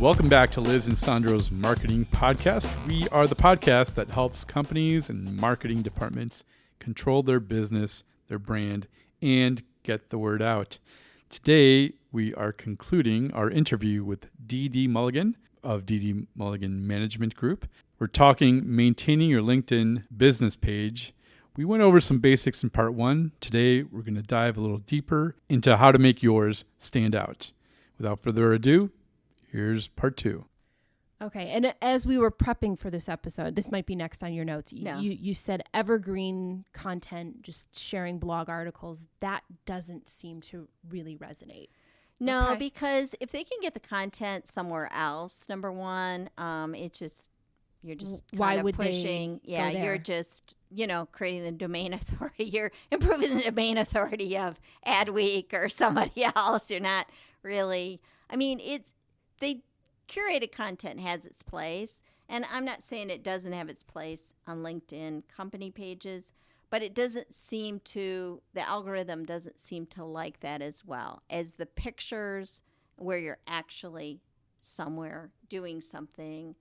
Welcome back to Liz and Sandro's Marketing Podcast. We are the podcast that helps companies and marketing departments control their business, their brand, and get the word out. Today, we are concluding our interview with D.D. Mulligan of D.D. Mulligan Management Group. We're talking maintaining your LinkedIn business page. We went over some basics in part one. Today, we're going to dive a little deeper into how to make yours stand out. Without further ado, here's part two. Okay, and as we were prepping for this episode, this might be next on your notes. You said evergreen content, just sharing blog articles. That doesn't seem to really resonate. No, because if they can get the content somewhere else, number one, you're just why would pushing. They go there? You're just creating the domain authority. You're improving the domain authority of Adweek or somebody else. You're not really. I mean, curated content has its place, and I'm not saying it doesn't have its place on LinkedIn company pages, but it doesn't seem to, the algorithm doesn't seem to like that as well as the pictures where you're actually somewhere doing something,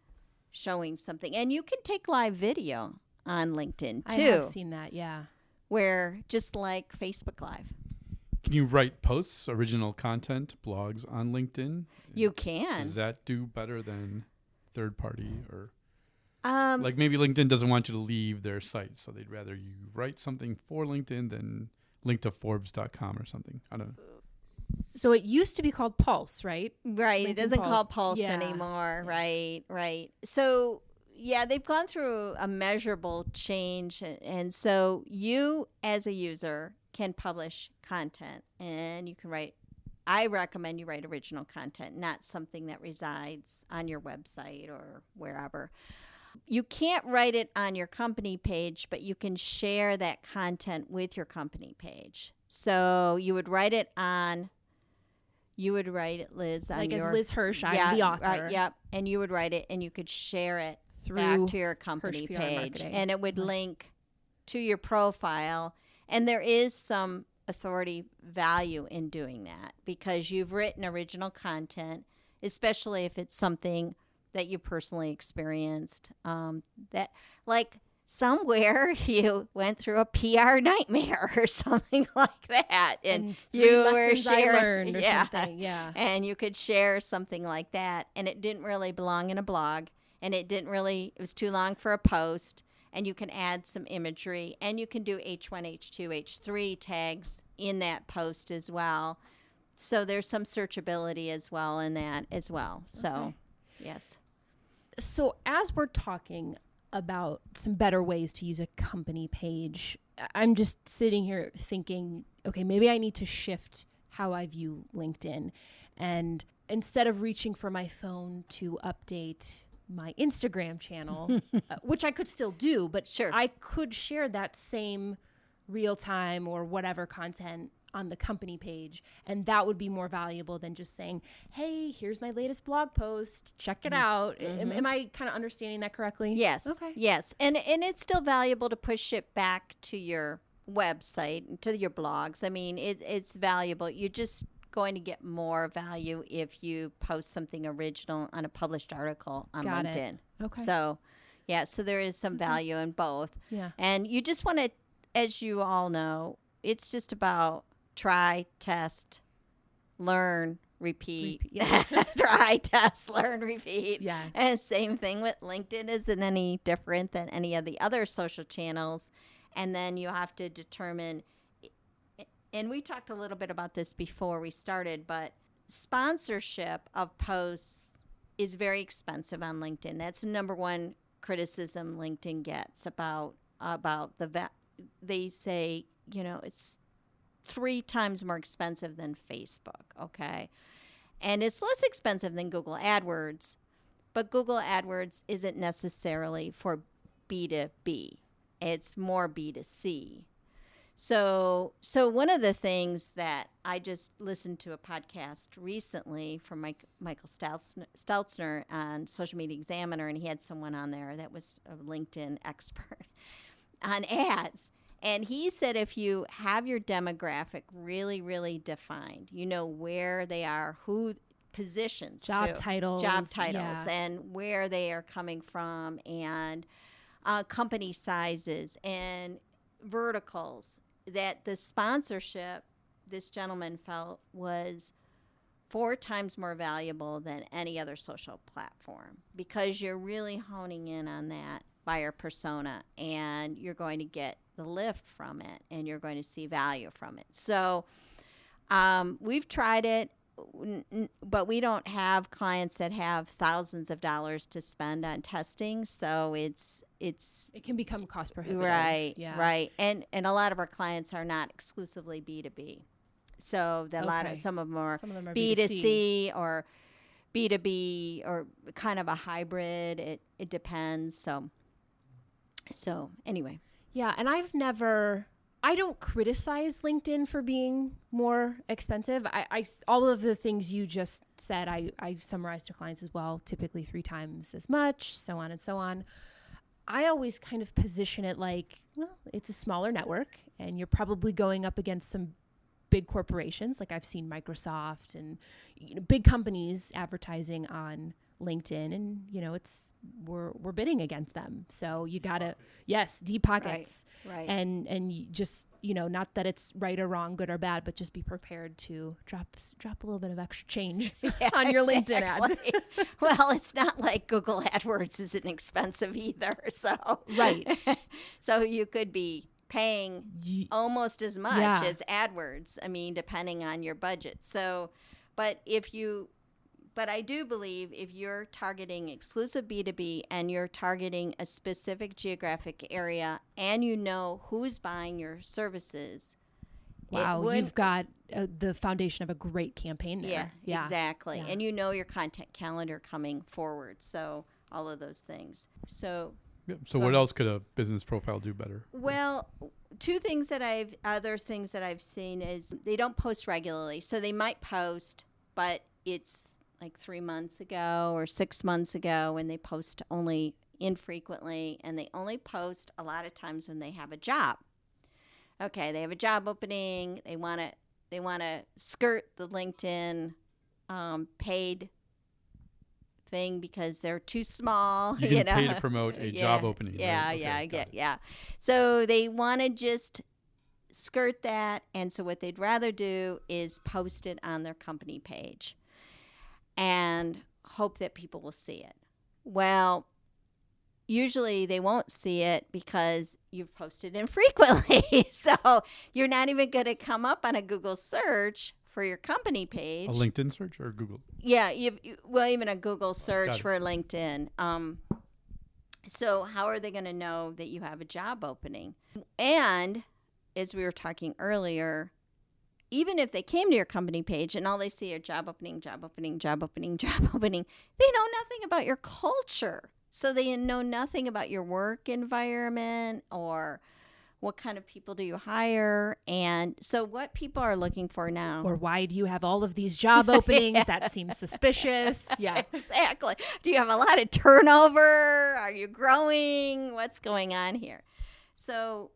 showing something. And you can take live video on LinkedIn too. I have seen that, yeah. Where just like Facebook Live. Can you write posts, original content, blogs on LinkedIn? You can. Does that do better than third party? Or like maybe LinkedIn doesn't want you to leave their site, so they'd rather you write something for LinkedIn than link to Forbes.com or something. I don't know. So it used to be called Pulse, right? Right. LinkedIn It doesn't Pulse. call Pulse Yeah. anymore. Right. So, yeah, they've gone through a measurable change. And so you as a user can publish content, and you can write. I recommend you write original content, not something that resides on your website or wherever. You can't write it on your company page, but you can share that content with your company page. So you would write it, Liz, on Like your... as Liz Hirsch, I'm the author. Right, yep. And you would write it, and you could share it Through back to your company Hirsch PR page. Marketing. And it would link to your profile. And there is some authority value in doing that because you've written original content, especially if it's something that you personally experienced, that like somewhere you went through a PR nightmare or something like that, and you were lessons sharing, I learned or something. Yeah. and you could share something like that, and it didn't really belong in a blog, and it was too long for a post. And you can add some imagery, and you can do H1, H2, H3 tags in that post as well. So there's some searchability as well in that as well. So, yes. So as we're talking about some better ways to use a company page, I'm just sitting here thinking, okay, maybe I need to shift how I view LinkedIn. And instead of reaching for my phone to update my Instagram channel, which I could still do, but Sure. I could share that same real time or whatever content on the company page. And that would be more valuable than just saying, hey, here's my latest blog post. Check it out. Mm-hmm. Am I kind of understanding that correctly? Yes. Okay. Yes. And it's still valuable to push it back to your website, to your blogs. I mean, it's valuable. You're just going to get more value if you post something original on a published article on Got LinkedIn. it. Okay. So, yeah, so there is some value in both. Yeah. And you just want to, as you all know, it's just about try, test, learn, repeat. Yeah. Try, test, learn, repeat. Yeah. And same thing with LinkedIn. Isn't any different than any of the other social channels. And then you have to determine, and we talked a little bit about this before we started, but sponsorship of posts is very expensive on LinkedIn. That's the number one criticism LinkedIn gets about they say, it's 3 times more expensive than Facebook, okay? And it's less expensive than Google AdWords, but Google AdWords isn't necessarily for B2B. It's more B2C. So one of the things that I just listened to a podcast recently from Michael Stelzner on Social Media Examiner, and he had someone on there that was a LinkedIn expert on ads. And he said if you have your demographic really, really defined, you know where they are, who positions, job too. titles, Yeah. And where they are coming from, and company sizes and verticals. That the sponsorship, this gentleman felt, was 4 times more valuable than any other social platform, because you're really honing in on that buyer persona, and you're going to get the lift from it, and you're going to see value from it. So we've tried it, but we don't have clients that have thousands of dollars to spend on testing. So it can become cost prohibitive. Right, Yeah. right. And a lot of our clients are not exclusively B2B. So some of them are B2C or B2B, or kind of a hybrid. It depends. So anyway. Yeah, and I don't criticize LinkedIn for being more expensive. I all of the things you just said, I summarize to clients as well, typically 3 times as much, so on and so on. I always kind of position it like, well, it's a smaller network, and you're probably going up against some big corporations. Like I've seen Microsoft and big companies advertising on LinkedIn, and we're bidding against them. So you gotta, deep pockets, right. And you just, not that it's right or wrong, good or bad, but just be prepared to drop a little bit of extra change on your LinkedIn ads. Well, it's not like Google AdWords isn't expensive either. So right. So you could be paying almost as much as AdWords. I mean, depending on your budget. So, but I do believe if you're targeting exclusive B2B, and you're targeting a specific geographic area, and who's buying your services. Wow, you've got the foundation of a great campaign there. Yeah, exactly. Yeah. And your content calendar coming forward. So all of those things. So what else could a business profile do better? Well, other things that I've seen is they don't post regularly. So they might post, but it's like 3 months ago or 6 months ago, and they post only infrequently, and they only post a lot of times when they have a job. Okay, they have a job opening. They want to skirt the LinkedIn paid thing because they're too small. You can pay to promote a job opening. Yeah, right? Okay, yeah. So they want to just skirt that, and so what they'd rather do is post it on their company page and hope that people will see it. Well, usually they won't see it because you've posted infrequently. So you're not even going to come up on a Google search for your company page. A LinkedIn search or Google? Yeah, even a Google search for LinkedIn. So how are they going to know that you have a job opening? And as we were talking earlier, even if they came to your company page and all they see are job opening, they know nothing about your culture. So they know nothing about your work environment or what kind of people do you hire. And so what people are looking for now. Or why do you have all of these job openings? That seems suspicious. Yeah, exactly. Do you have a lot of turnover? Are you growing? What's going on here? So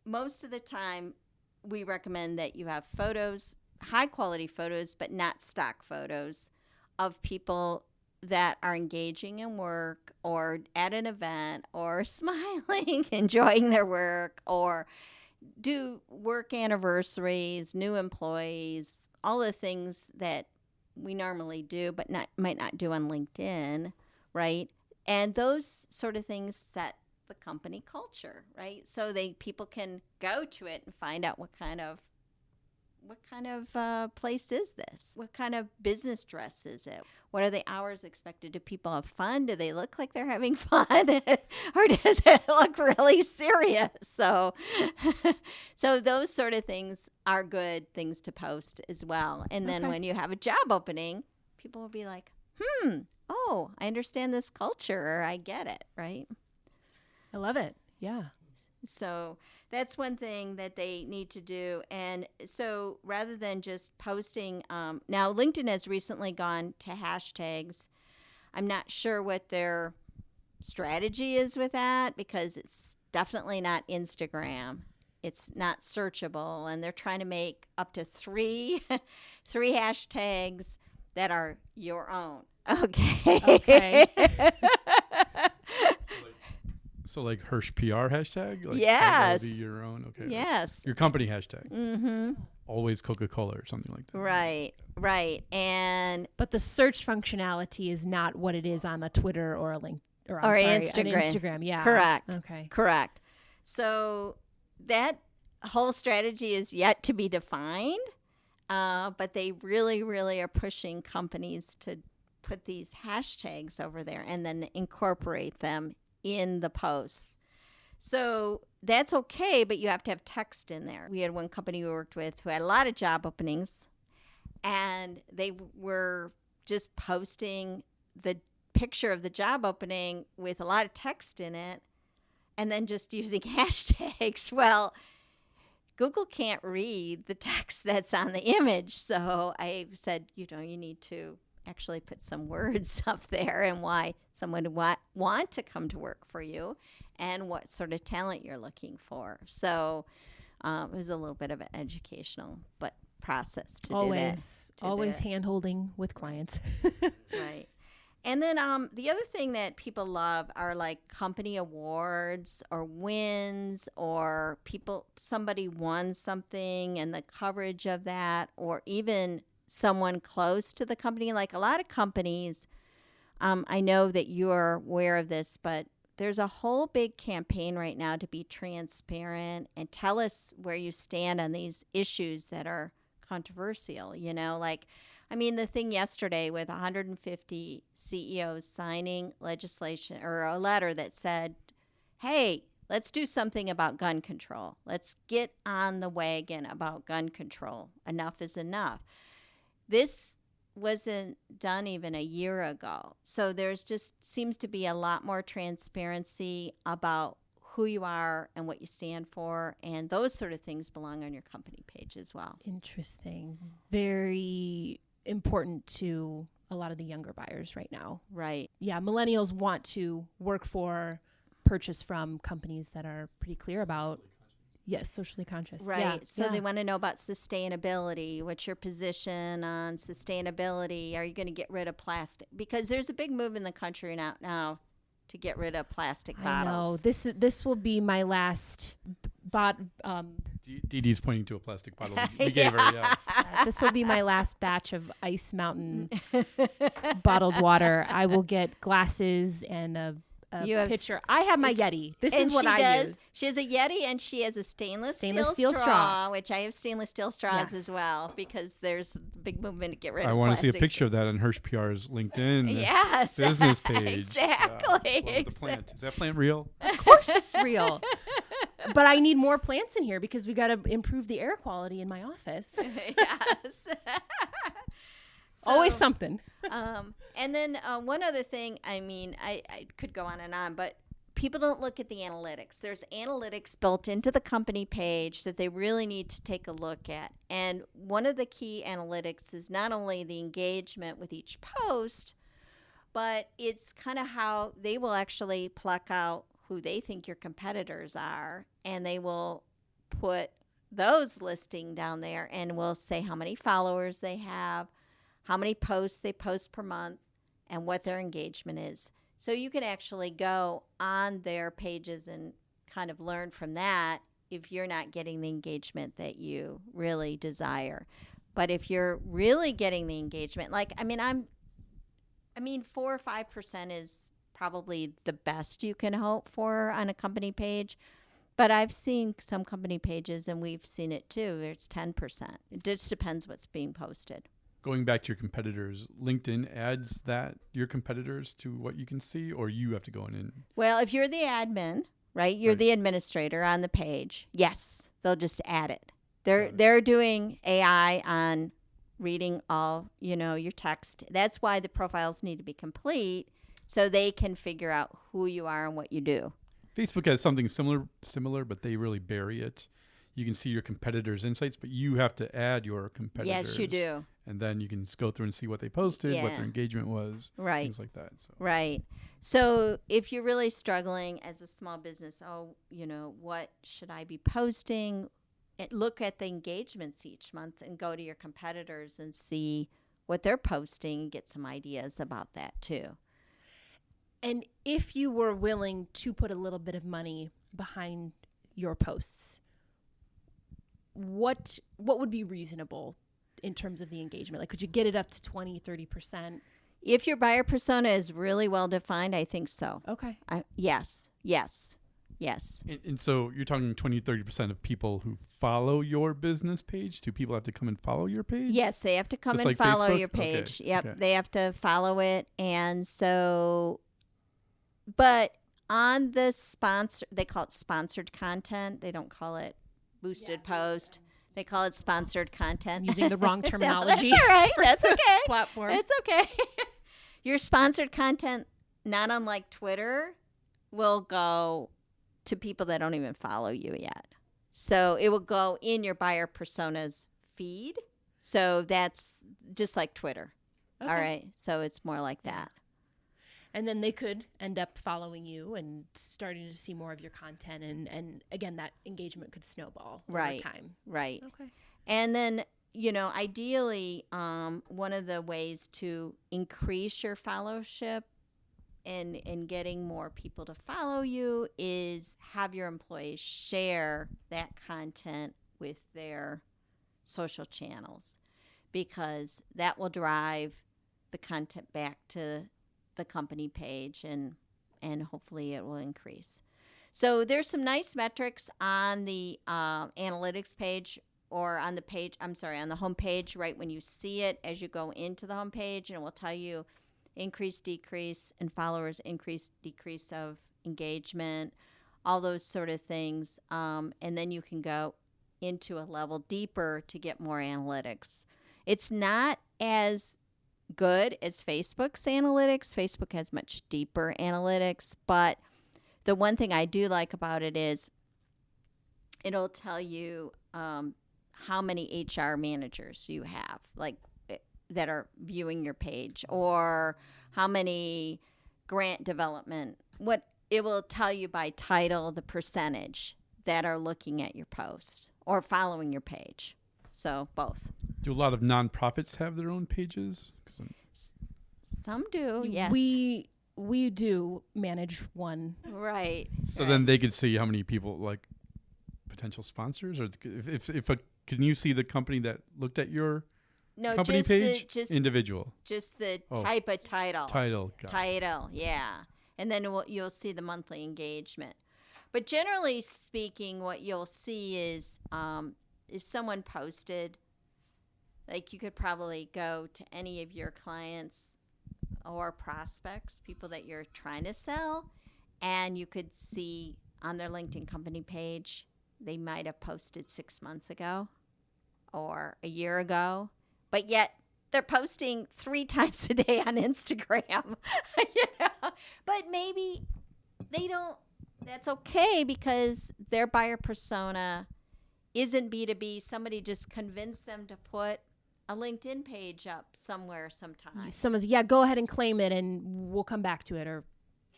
most of the time, we recommend that you have photos, high quality photos, but not stock photos of people that are engaging in work or at an event or smiling, enjoying their work, or do work anniversaries, new employees, all the things that we normally do but might not do on LinkedIn, right? And those sort of things set the company culture, right? So people can go to it and find out what kind of place is this? What kind of business dress is it? What are the hours expected? Do people have fun? Do they look like they're having fun? Or does it look really serious? So those sort of things are good things to post as well. And then when you have a job opening, people will be like, oh, I understand this culture, or I get it, right? I love it. Yeah. So that's one thing that they need to do. And so rather than just posting, now LinkedIn has recently gone to hashtags. I'm not sure what their strategy is with that, because it's definitely not Instagram. It's not searchable, and they're trying to make up to three hashtags that are your own. Okay. Okay. So like Hirsch PR hashtag? Like Yes. That will be your own. Okay. Yes. Your company hashtag. Mm-hmm. Always Coca-Cola or something like that. Right. And But the search functionality is not what it is on a Twitter or a link or, Or an Instagram. Instagram, yeah. Correct. Okay. correct. So that whole strategy is yet to be defined, but they really, really are pushing companies to put these hashtags over there and then incorporate them in the posts. So that's okay, but you have to have text in there. We had one company we worked with who had a lot of job openings, and they were just posting the picture of the job opening with a lot of text in it and then just using hashtags. Well, Google can't read the text that's on the image. So I said, you need to actually put some words up there and why someone would want to come to work for you and what sort of talent you're looking for. So it was a little bit of an educational process to do that. Always hand-holding with clients. Right. And then the other thing that people love are like company awards or wins, or somebody won something and the coverage of that, or even someone close to the company. Like a lot of companies, I know that you are aware of this, but there's a whole big campaign right now to be transparent and tell us where you stand on these issues that are controversial, the thing yesterday with 150 CEOs signing legislation or a letter that said, hey, let's do something about gun control. Let's get on the wagon about gun control. Enough is enough. This wasn't done even a year ago. So there's just seems to be a lot more transparency about who you are and what you stand for, and those sort of things belong on your company page as well. Interesting. Very important to a lot of the younger buyers right now. Right. Yeah, millennials want to work for, purchase from companies that are pretty clear about, yes, socially conscious. Right. Yeah. So they want to know about sustainability. What's your position on sustainability? Are you going to get rid of plastic? Because there's a big move in the country now to get rid of plastic bottles. I know. This will be my last Dee Dee's pointing to a plastic bottle. We gave her, yes. this will be my last batch of Ice Mountain bottled water. I will get glasses and a pitcher. I have my Yeti. This is what I use. She has a Yeti and she has a stainless steel straw, which I have stainless steel straws as well, because there's a big movement to get rid of plastic. I want to see a picture of that on Hirsch PR's LinkedIn yes, business page. Exactly. The plant. Is that plant real? Of course it's real. But I need more plants in here because we got to improve the air quality in my office. Yes. Always something. And then one other thing, I could go on, but people don't look at the analytics. There's analytics built into the company page that they really need to take a look at. And one of the key analytics is not only the engagement with each post, but it's kind of how they will actually pluck out who they think your competitors are, and they will put those listing down there and will say how many followers they have, how many posts they post per month, and what their engagement is. So you can actually go on their pages and kind of learn from that if you're not getting the engagement that you really desire. But if you're really getting the engagement, 4 or 5% is probably the best you can hope for on a company page. But I've seen some company pages, and we've seen it too, where it's 10%. It just depends what's being posted. Going back to your competitors, LinkedIn adds your competitors to what you can see, or you have to go in and... Well, if you're the admin, right, you're the administrator on the page, yes, they'll just add it. They're doing AI on reading all, your text. That's why the profiles need to be complete, so they can figure out who you are and what you do. Facebook has something similar, but they really bury it. You can see your competitors' insights, but you have to add your competitors. Yes, you do. And then you can go through and see what they posted, what their engagement was, right, things like that. So. Right. So if you're really struggling as a small business, what should I be posting? Look at the engagements each month and go to your competitors and see what they're posting and get some ideas about that too. And if you were willing to put a little bit of money behind your posts, what would be reasonable in terms of the engagement? Like, could you get it up to 20, 30%? If your buyer persona is really well defined, I think so. Okay. Yes. And so you're talking 20, 30% of people who follow your business page? Do people have to come and follow your page? Yes, they have to come Just and like follow Facebook? your page. Okay, Yep, okay. they have to follow it. And so, but on the sponsor, they call it sponsored content. They don't call it boosted post. They call it sponsored content. I'm using the wrong terminology. That's all right. That's okay. Platform. It's okay. Your sponsored content, not unlike Twitter, will go to people that don't even follow you yet. So it will go in your buyer persona's feed. So that's just like Twitter. Okay. All right. So it's more like that. And then they could end up following you and starting to see more of your content. And again, that engagement could snowball Right. over time. Right. Okay. And then, ideally, one of the ways to increase your followership and getting more people to follow you is have your employees share that content with their social channels, because that will drive the content back to the company page, and hopefully it will increase. So there's some nice metrics on the analytics page, or on the page, on the home page, right when you see it as you go into the home page, and it will tell you increase, decrease, and followers, increase, decrease of engagement, all those sort of things. And then you can go into a level deeper to get more analytics. It's not as good as Facebook's analytics. Facebook has much deeper analytics, but the one thing I do like about it is it'll tell you how many HR managers you have, like, that are viewing your page, or how many grant development. What it will tell you by title, the percentage that are looking at your post or following your page. So both. Do a lot of nonprofits have their own pages? 'Cause Some do, yes. We do manage one. Right. so right. then they could see how many people, like potential sponsors, or can you see the company that looked at your No, company just page? just Individual just the Oh. type of title. title. Got it. Title, yeah. And then you'll see the monthly engagement. But generally speaking, what you'll see is if someone posted, like, you could probably go to any of your clients or prospects, people that you're trying to sell, and you could see on their LinkedIn company page, they might have posted 6 months ago or a year ago, but yet they're posting 3 times a day on Instagram. But maybe they don't. That's okay, because their buyer persona isn't B2B. Somebody just convinced them to put a LinkedIn page up somewhere sometime. Someone's, go ahead and claim it and we'll come back to it, or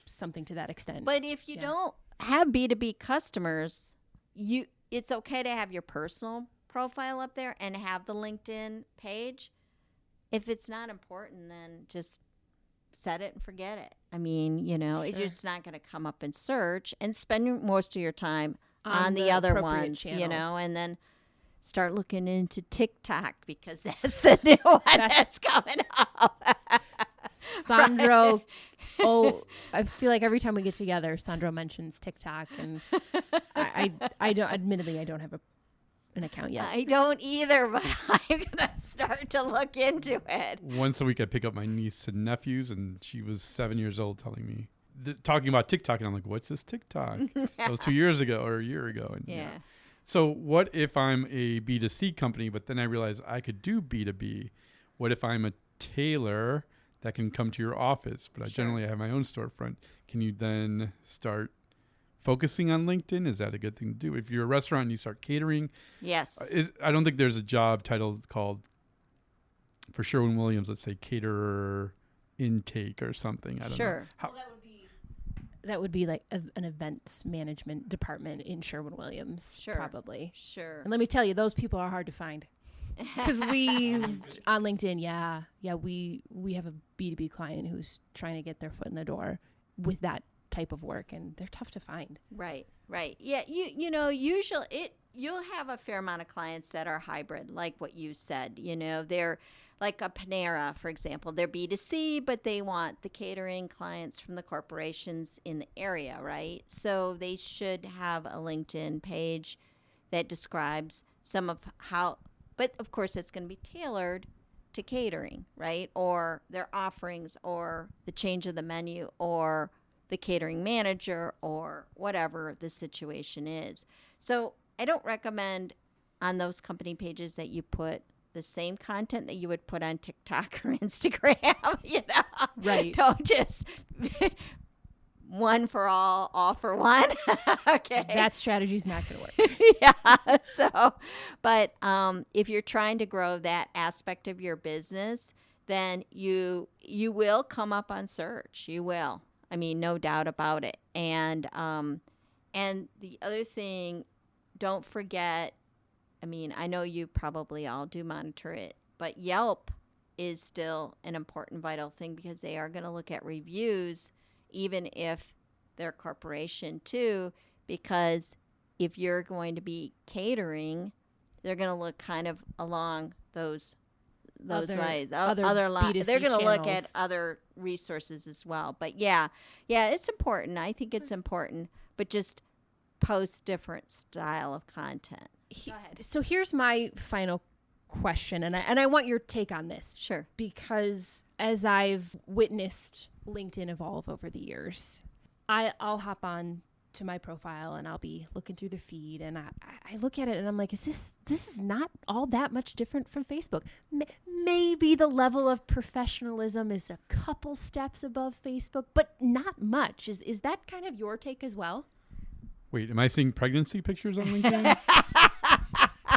something to that extent. But if you don't have B2B customers, it's okay to have your personal profile up there and have the LinkedIn page. If it's not important, then just set it and forget it. I mean, it's just not going to come up in search, and spend most of your time on the other appropriate ones, channels. and then start looking into TikTok, because that's the new one that's coming up. Sandro, I feel like every time we get together, Sandro mentions TikTok, and I don't. Admittedly, I don't have an account yet. I don't either, but I'm gonna start to look into it. Once a week, I pick up my niece and nephews, and she was 7 years old, telling me, talking about TikTok, and I'm like, "What's this TikTok?" That was 2 years ago or a year ago. And, Yeah. So what if I'm a B2C company, but then I realize I could do B2B? What if I'm a tailor that can come to your office, but I generally have my own storefront? Can you then start focusing on LinkedIn? Is that a good thing to do? If you're a restaurant and you start catering, Yes. I don't think there's a job title called, for Sherwin-Williams, let's say caterer intake or something. I don't know. How, That would be like an events management department in Sherwin-Williams, Sure. probably. Sure. And let me tell you, those people are hard to find. Because we on LinkedIn, we have a B2B client who's trying to get their foot in the door with that type of work, and they're tough to find. Right. Yeah, you know, usually you'll have a fair amount of clients that are hybrid, like what you said. You know, they're like a Panera, for example. They're B2C, but they want the catering clients from the corporations in the area, right? So they should have a LinkedIn page that describes some of how, but of course it's going to be tailored to catering, right? Or their offerings, or the change of the menu, or the catering manager, or whatever the situation is. So I don't recommend on those company pages that you put the same content that you would put on TikTok or Instagram, you know? Right. Don't just one for all for one. Okay. That strategy's not going to work. Yeah. So, but if you're trying to grow that aspect of your business, then you will come up on search. You will. I mean, no doubt about it. And the other thing, don't forget, I mean, I know you probably all do monitor it, but Yelp is still an important, vital thing, because they are going to look at reviews, even if they're a corporation too, because if you're going to be catering, they're going to look kind of along those ways. Other lines. They're going to look at other resources as well. But yeah, it's important. I think it's important, but just post different style of content. Go ahead. So here's my final question, and I want your take on this. Sure. Because as I've witnessed LinkedIn evolve over the years, I'll hop on to my profile and I'll be looking through the feed, and I look at it and I'm like, this is not all that much different from Facebook. Maybe the level of professionalism is a couple steps above Facebook, but not much. Is that kind of your take as well? Wait, am I seeing pregnancy pictures on LinkedIn?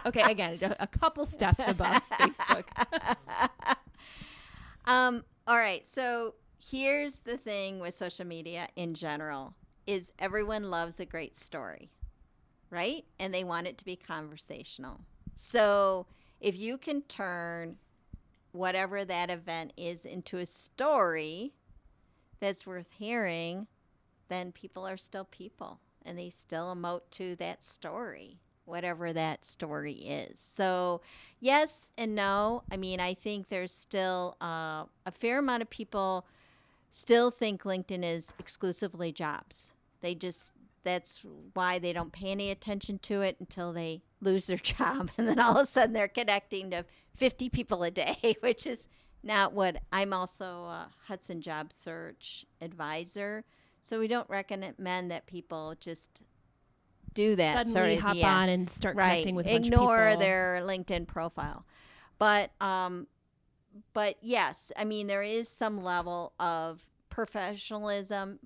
Okay, again, a couple steps above Facebook. All right. So here's the thing with social media in general is everyone loves a great story, right? And they want it to be conversational. So if you can turn whatever that event is into a story that's worth hearing, then people are still people, and they still emote to that story, whatever that story is. So yes and no. I mean, I think there's still a fair amount of people still think LinkedIn is exclusively jobs. That's why they don't pay any attention to it until they lose their job. And then all of a sudden they're connecting to 50 people a day, which is not what I'm also a Hudson Job Search advisor. So we don't recommend that people just do that. Suddenly hop on and start connecting with a bunch of people. Ignore their LinkedIn profile. But yes, I mean, there is some level of professionalism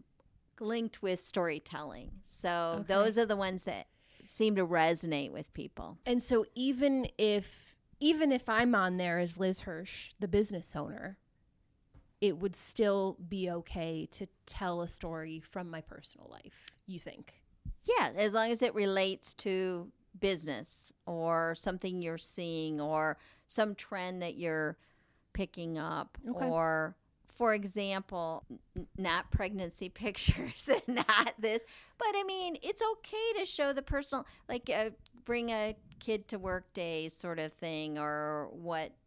linked with storytelling. So those are the ones that seem to resonate with people. And so even if I'm on there as Liz Hirsch, the business owner, it would still be okay to tell a story from my personal life, you think? Yeah, as long as it relates to business or something you're seeing or some trend that you're picking up. Okay. Or, for example, not pregnancy pictures and not this. But, I mean, it's okay to show the personal, like bring a kid to work day sort of thing, or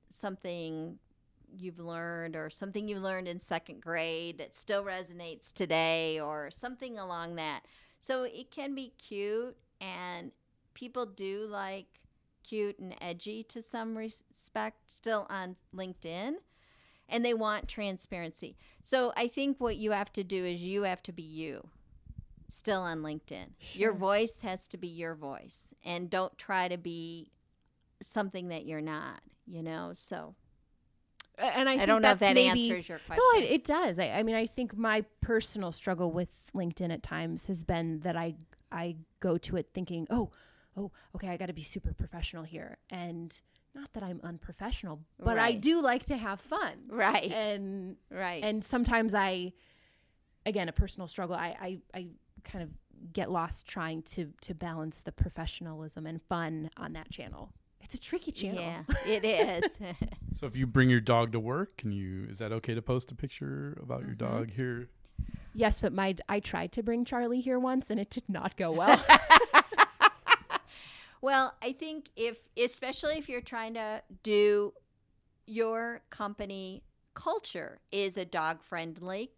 something you've learned, or something you learned in second grade that still resonates today, or something along that. So it can be cute, and people do like cute and edgy to some respect still on LinkedIn, and they want transparency. So I think what you have to do is you have to be you still on LinkedIn. Sure. Your voice has to be your voice, and don't try to be something that you're not, so. And I don't know if that answers your question. No, it does. I mean, I think my personal struggle with LinkedIn at times has been that I go to it thinking, oh, okay, I got to be super professional here. And not that I'm unprofessional, but I do like to have fun. Right. And sometimes again, a personal struggle, I kind of get lost trying to balance the professionalism and fun on that channel. It's a tricky channel. Yeah, it is. So if you bring your dog to work, is that okay to post a picture about your dog here? Yes, but I tried to bring Charlie here once and it did not go well. Well, I think especially if you're trying to do your company culture is a dog-friendly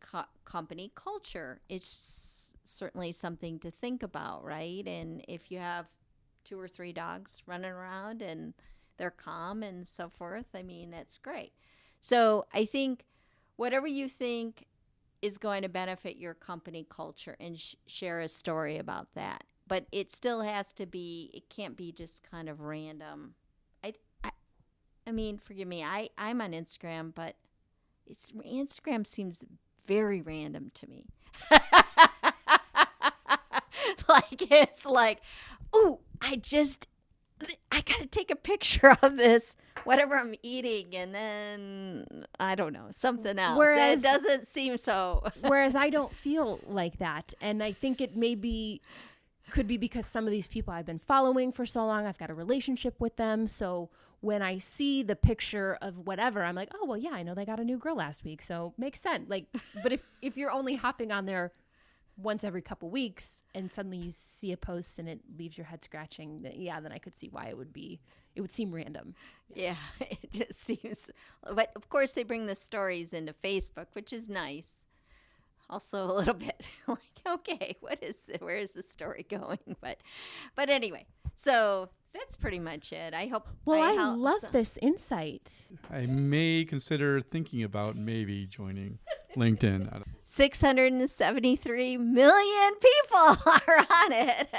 company culture. It's certainly something to think about, right? And if you have 2 or 3 dogs running around and they're calm and so forth, I mean, that's great. So I think whatever you think is going to benefit your company culture and share a story about that. But it still has to be, it can't be just kind of random. I mean, forgive me, I'm on Instagram, but Instagram seems very random to me. It's like, ooh, I got to take a picture of this, whatever I'm eating, and then, I don't know, something else. Whereas, it doesn't seem so. Whereas I don't feel like that. And I think it could be because some of these people I've been following for so long, I've got a relationship with them. So when I see the picture of whatever, I'm like, oh, well, yeah, I know they got a new girl last week. So makes sense. Like, but if you're only hopping on there once every couple weeks and suddenly you see a post and it leaves your head scratching, then I could see why it would seem random. Yeah, it just seems, but of course they bring the stories into Facebook, which is nice. Also a little bit like, okay, where is the story going? But anyway, so that's pretty much it. I hope. Well, I love this insight. I may consider thinking about maybe joining LinkedIn. 673 million people are on it.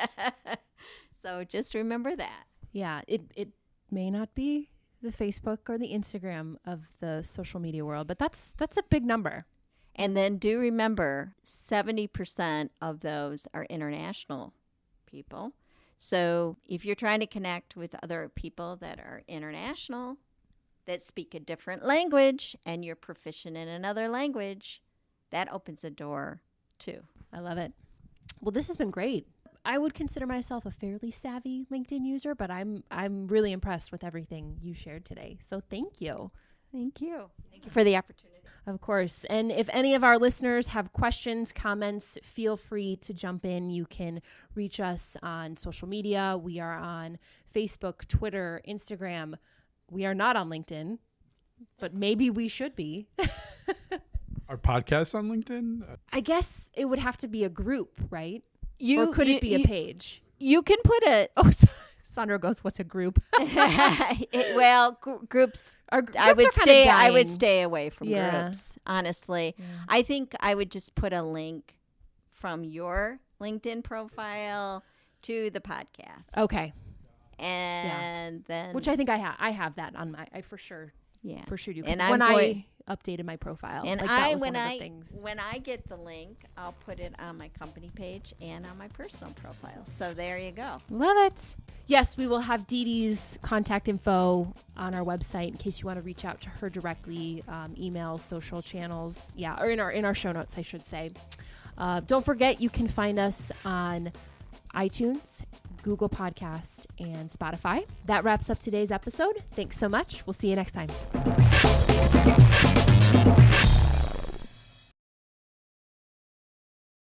So just remember that. Yeah, it may not be the Facebook or the Instagram of the social media world, but that's a big number. And then do remember 70% of those are international people. So if you're trying to connect with other people that are international, that speak a different language, and you're proficient in another language, that opens a door too. I love it. Well, this has been great. I would consider myself a fairly savvy LinkedIn user, but I'm really impressed with everything you shared today. So thank you. Thank you. Thank you for the opportunity. Of course. And if any of our listeners have questions, comments, feel free to jump in. You can reach us on social media. We are on Facebook, Twitter, Instagram. We are not on LinkedIn, but maybe we should be. Our podcast on LinkedIn? I guess it would have to be a group, right? Or could it be a page? You can put a... Oh, Sandra goes, what's a group? Groups. I would stay away from groups, honestly. Yeah. I think I would just put a link from your LinkedIn profile to the podcast. Okay. And then, which I think I have that on I for sure. Yeah. For sure do. And when I updated my profile, and like when I get the link, I'll put it on my company page and on my personal profile. So there you go. Love it. Yes, we will have Dee Dee's contact info on our website in case you want to reach out to her directly, email, social channels. Yeah, or in our show notes, I should say. Don't forget, you can find us on iTunes, Google Podcast, and Spotify. That wraps up today's episode. Thanks so much. We'll see you next time.